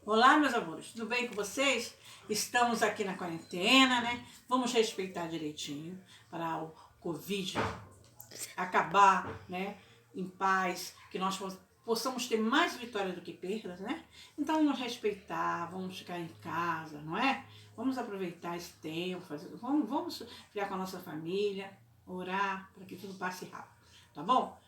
Olá, meus amores, tudo bem com vocês? Estamos aqui na quarentena, né? Vamos respeitar direitinho para o Covid acabar, né? Em paz, que nós possamos ter mais vitórias do que perdas, né? Então vamos respeitar, vamos ficar em casa, não é? Vamos aproveitar esse tempo, vamos ficar com a nossa família, orar para que tudo passe rápido, tá bom?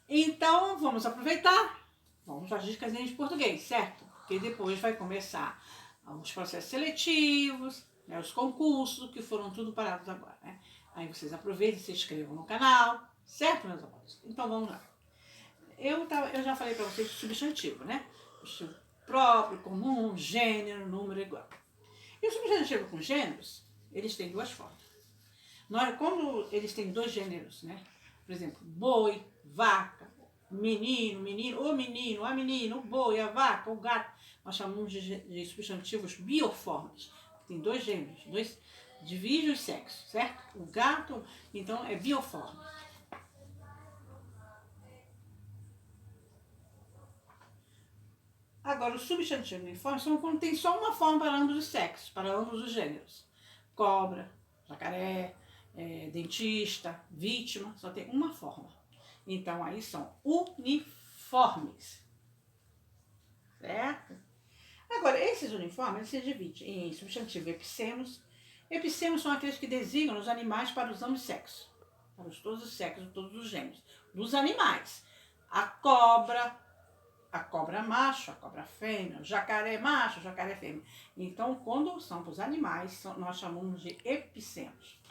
Então vamos aproveitar. Vamos às dicas de português, certo? Porque depois vai começar os processos seletivos, né, os concursos, que foram tudo parados agora, né? Aí vocês aproveitem e se inscrevam no canal, certo, meus amores? Então vamos lá. Eu já falei para vocês o substantivo, né? O substantivo próprio, comum, gênero, número igual. E o substantivo com gêneros, eles têm duas formas. Quando eles têm dois gêneros, né? Por exemplo, boi, vaca, menino, o menino, a menina, o boi, a vaca, o gato. Nós chamamos de substantivos bioformes. Tem dois gêneros, divide os sexos, certo? O gato, então, é bioforme. Agora, os substantivos uniformes são quando tem só uma forma para ambos os sexos, para ambos os gêneros. Cobra, jacaré, dentista, vítima, só tem uma forma. Então, aí são uniformes. Certo? Agora, esses uniformes se dividem em substantivo epicemos. Epicemos são aqueles que designam os animais para os ambos sexos. Para todos os sexos, todos os gêneros. Dos animais. A cobra macho, a cobra fêmea, o jacaré macho, o jacaré fêmea. Então, quando são para os animais, nós chamamos de epicemos.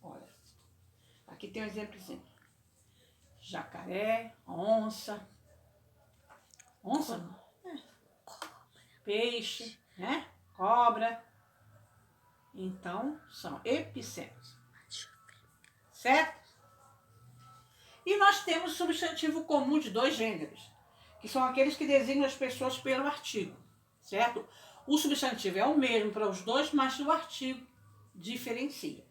Olha, aqui tem um exemplozinho. Jacaré, onça. Onça? Peixe, né? Cobra. Então, são epicemos. Certo? E nós temos o substantivo comum de dois gêneros, que são aqueles que designam as pessoas pelo artigo. Certo? O substantivo é o mesmo para os dois, mas o artigo diferencia.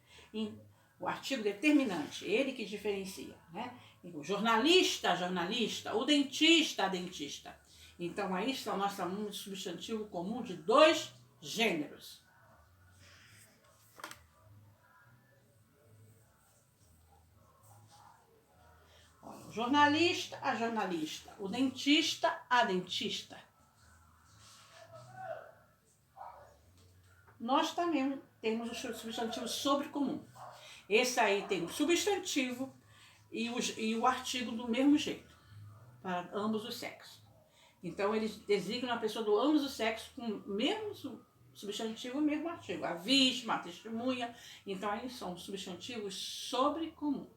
O artigo determinante, ele que diferencia, né? O jornalista, jornalista, o dentista, dentista. Então, aí nós chamamos de substantivo comum de dois gêneros. Olha, o jornalista, a jornalista, o dentista, a dentista. Nós também temos o substantivo sobrecomum. Esse aí tem o substantivo e o artigo do mesmo jeito, para ambos os sexos. Então, eles designam a pessoa do ambos os sexos com o mesmo substantivo e o mesmo artigo. A vítima, a testemunha. Então, aí são substantivos sobrecomum.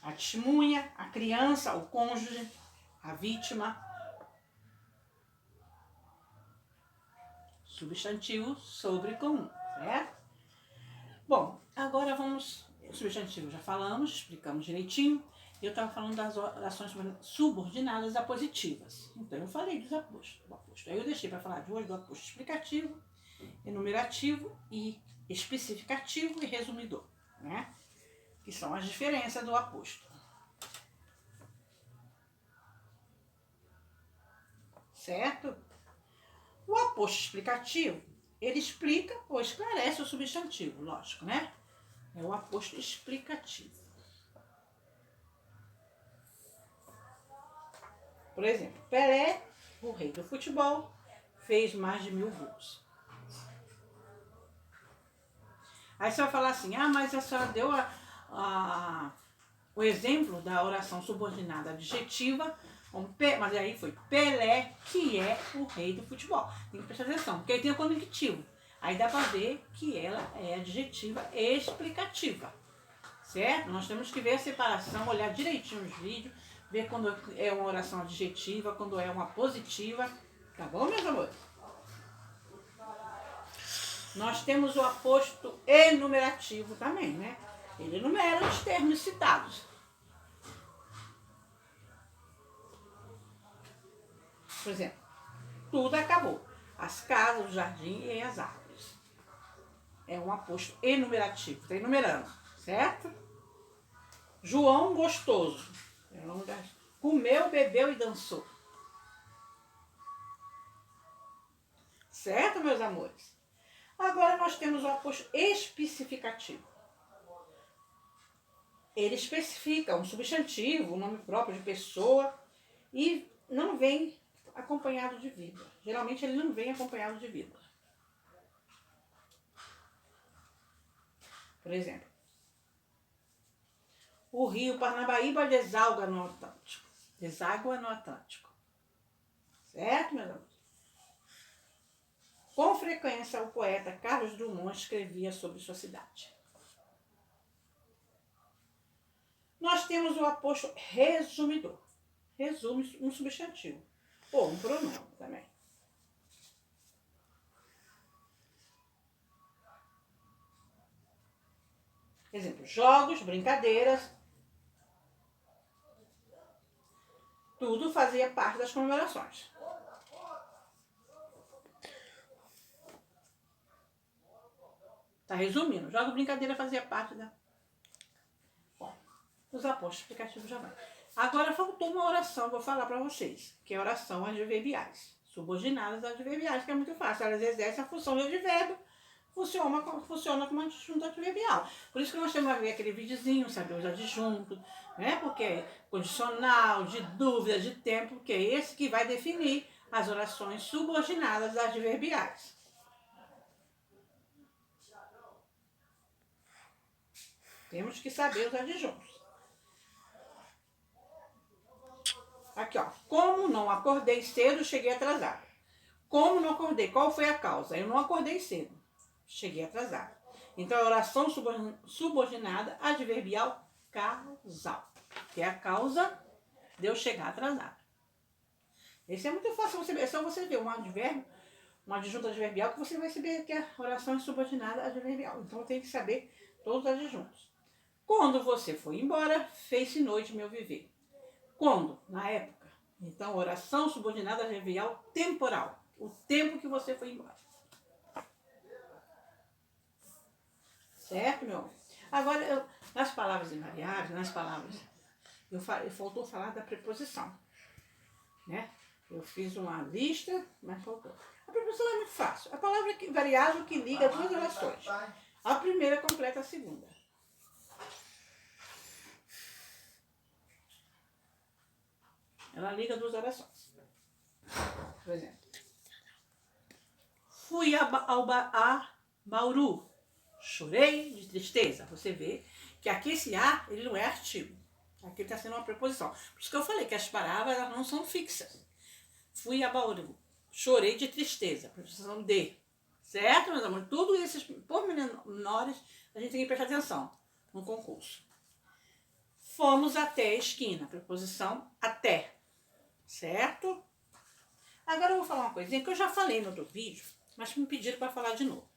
A testemunha, a criança, o cônjuge, a vítima. Substantivo sobrecomum, certo? Bom, agora vamos... O substantivo já falamos, explicamos direitinho. Eu estava falando das orações subordinadas a positivas. Então, eu falei do aposto. Aí eu deixei para falar de hoje do aposto explicativo, enumerativo e especificativo e resumidor, né? Que são as diferenças do aposto. Certo? O aposto explicativo, ele explica ou esclarece o substantivo, lógico, né? É o aposto explicativo. Por exemplo, Pelé, o rei do futebol, fez mais de 1000 gols. Aí você vai falar assim, mas a senhora deu o exemplo da oração subordinada adjetiva, mas aí foi Pelé, que é o rei do futebol. Tem que prestar atenção, porque aí tem o conectivo. Aí dá para ver que ela é adjetiva explicativa. Certo? Nós temos que ver a separação, olhar direitinho os vídeos, ver quando é uma oração adjetiva, quando é uma positiva. Tá bom, meus amores? Nós temos o aposto enumerativo também, né? Ele enumera os termos citados. Por exemplo, tudo acabou. As casas, o jardim e as árvores. é um aposto enumerativo, está enumerando, certo? João gostoso, comeu, bebeu e dançou. Certo, meus amores? Agora nós temos o aposto especificativo. Ele especifica um substantivo, um nome próprio de pessoa e não vem acompanhado de vírgula. Geralmente ele não vem acompanhado de vírgula. Por exemplo, o rio Parnaíba deságua no Atlântico. Deságua no Atlântico. Certo, meus amores? Com frequência, o poeta Carlos Drummond escrevia sobre sua cidade. Nós temos o aposto resumidor. Resume um substantivo. Ou um pronome também. Exemplo, jogos, brincadeiras. Tudo fazia parte das comemorações. Tá resumindo. Jogo, brincadeira fazia parte da... Bom, os apostos explicativos já vai. Agora faltou uma oração, vou falar para vocês, que é a oração adverbiais. Subordinadas adverbiais, que é muito fácil. Elas exercem a função de advérbio, funciona como adjunto adverbial. Por isso que nós temos a ver aquele videozinho, saber os adjuntos, né? Porque é condicional, de dúvida, de tempo, que é esse que vai definir as orações subordinadas adverbiais. Temos que saber os adjuntos. Aqui, ó. Como não acordei cedo, cheguei atrasado. Como não acordei? Qual foi a causa? Eu não acordei cedo. Cheguei atrasado. Então, é oração subordinada adverbial causal. Que é a causa de eu chegar atrasado. Esse é muito fácil. É só você ver um advérbio, um adjunto adverbial, que você vai saber que a oração é subordinada adverbial. Então, tem que saber todos os adjuntos. Quando você foi embora, fez-se noite meu viver. Quando? Na época. Então, oração subordinada adverbial temporal. O tempo que você foi embora. Certo, meu amor? Agora, nas palavras invariáveis, nas palavras... faltou falar da preposição. Né? Eu fiz uma lista, mas faltou. A preposição é muito fácil. A palavra variável que liga duas orações. A primeira completa a segunda. Ela liga duas orações. Por exemplo. Fui a Bauru. Chorei de tristeza. Você vê que aqui esse a, ele não é artigo. Aqui está sendo uma preposição. Por isso que eu falei que as palavras elas não são fixas. Fui a Bauru. Chorei de tristeza. Preposição de. Certo, meus amores? Tudo esses pormenores a gente tem que prestar atenção no concurso. Fomos até a esquina. Preposição até. Certo? Agora eu vou falar uma coisinha que eu já falei no outro vídeo, mas me pediram para falar de novo.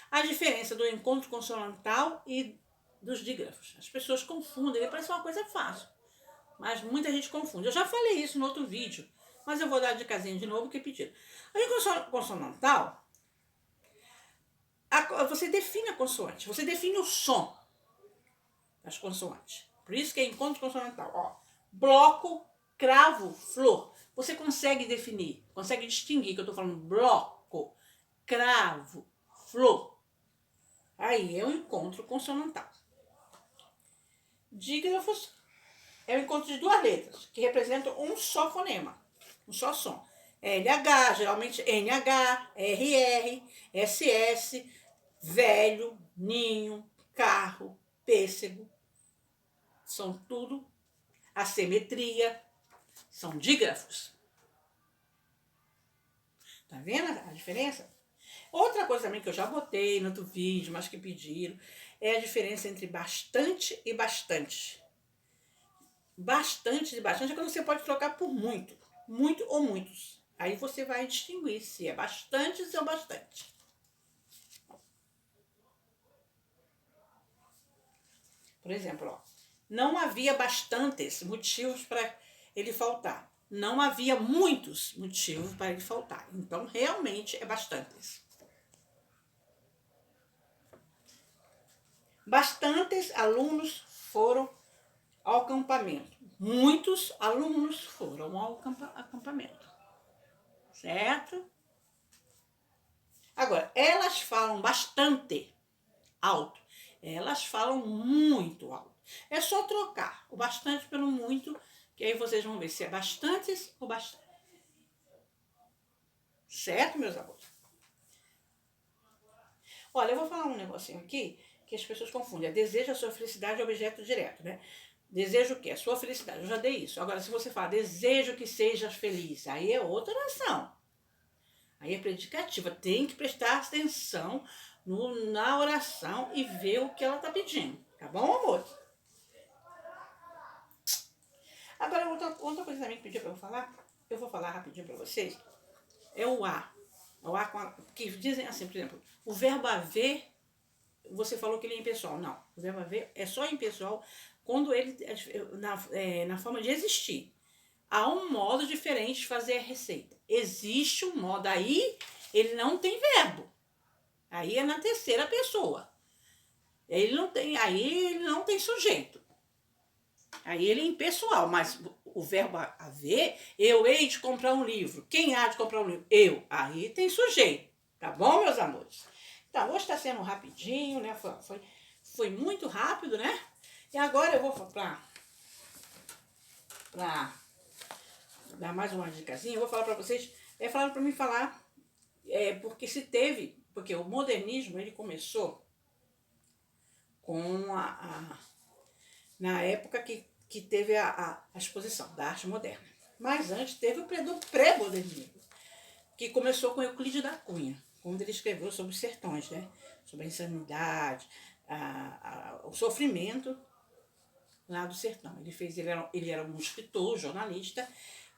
A diferença do encontro consonantal e dos dígrafos. As pessoas confundem, ele parece uma coisa fácil, mas muita gente confunde. Eu já falei isso no outro vídeo, mas eu vou dar a dicasinha de novo que pediram. A encontro consonantal, você define a consoante, você define o som das consoantes. Por isso que é encontro consonantal. Ó, bloco, cravo, flor. Você consegue definir, consegue distinguir que eu estou falando bloco, cravo, flor. Aí é o encontro consonantal. Dígrafos é o encontro de duas letras, que representam um só fonema, um só som. LH, geralmente NH, RR, SS, velho, ninho, carro, pêssego. São tudo assimetria, são dígrafos. Tá vendo a diferença? Outra coisa também que eu já botei no outro vídeo, mas que pediram, é a diferença entre bastante e bastante. Bastante e bastante é quando você pode trocar por muito. Muito ou muitos. Aí você vai distinguir se é bastante ou bastante. Por exemplo, ó, não havia bastantes motivos para ele faltar. Não havia muitos motivos para ele faltar. Então, realmente é bastantes. Bastantes alunos foram ao acampamento. Muitos alunos foram ao acampamento. Certo? Agora, elas falam bastante alto. Elas falam muito alto. É só trocar o bastante pelo muito, que aí vocês vão ver se é bastantes ou bastante. Certo, meus amores? Olha, eu vou falar um negocinho aqui que as pessoas confundem. Desejo a sua felicidade é objeto direto, né? Desejo o quê? A sua felicidade. Eu já dei isso. Agora, se você falar desejo que sejas feliz, aí é outra oração. Aí é predicativa. Tem que prestar atenção na oração e ver o que ela está pedindo. Tá bom, amor? Agora, outra coisa também que pediu para eu falar, eu vou falar rapidinho para vocês, é o A. O A que dizem assim, por exemplo, o verbo haver, você falou que ele é impessoal. Não, o verbo haver é só impessoal quando ele na forma de existir. Há um modo diferente de fazer a receita. Existe um modo, aí ele não tem verbo. Aí é na terceira pessoa. Aí ele não tem sujeito. Aí ele é impessoal, mas o verbo haver, eu hei de comprar um livro. Quem há de comprar um livro? Eu. Aí tem sujeito. Tá bom, meus amores? Então, hoje está sendo rapidinho, né? Foi muito rápido, né? E agora eu vou para dar mais uma dicasinha, eu vou falar para vocês, falaram para mim falar, porque o modernismo, ele começou com na época que teve a exposição da arte moderna. Mas antes teve o pré-modernismo, que começou com Euclides da Cunha, quando ele escreveu sobre os sertões, né? Sobre a insanidade, o sofrimento lá do sertão. Ele era um escritor, jornalista,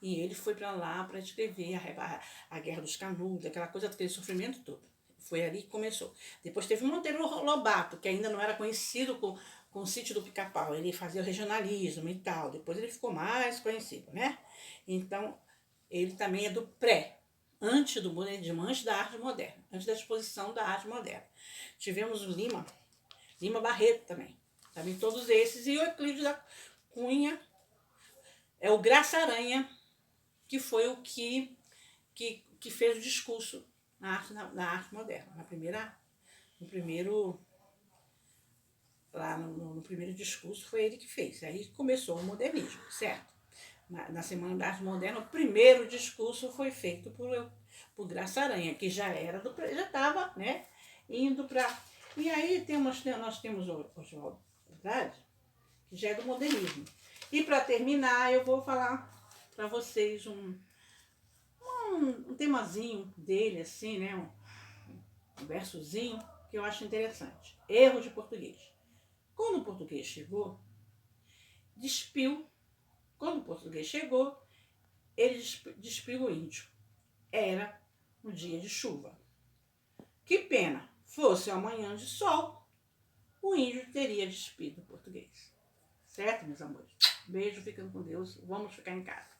e ele foi para lá para escrever a Guerra dos Canudos, aquela coisa, aquele sofrimento todo. Foi ali que começou. Depois teve Monteiro Lobato, que ainda não era conhecido com o Sítio do Pica-Pau. Ele fazia o regionalismo e tal. Depois ele ficou mais conhecido, né? Então, ele também é do antes do modernismo, antes da arte moderna, antes da exposição da arte moderna. Tivemos o Lima Barreto também. Também todos esses. E o Euclides da Cunha é o Graça Aranha, que foi o que fez o discurso na arte moderna. No primeiro discurso foi ele que fez. Aí começou o modernismo, certo? Na Semana da Arte Moderna, o primeiro discurso foi feito por Graça Aranha, que já estava, né, indo para... E aí nós temos o Oswaldo Andrade, que já é do modernismo. E para terminar, eu vou falar para vocês um temazinho dele, assim, né, um versozinho que eu acho interessante. Erro de português. Quando o português chegou, ele despiu o índio. Era um dia de chuva. Que pena, fosse uma manhã de sol, o índio teria despido o português. Certo, meus amores? Beijo, ficando com Deus. Vamos ficar em casa.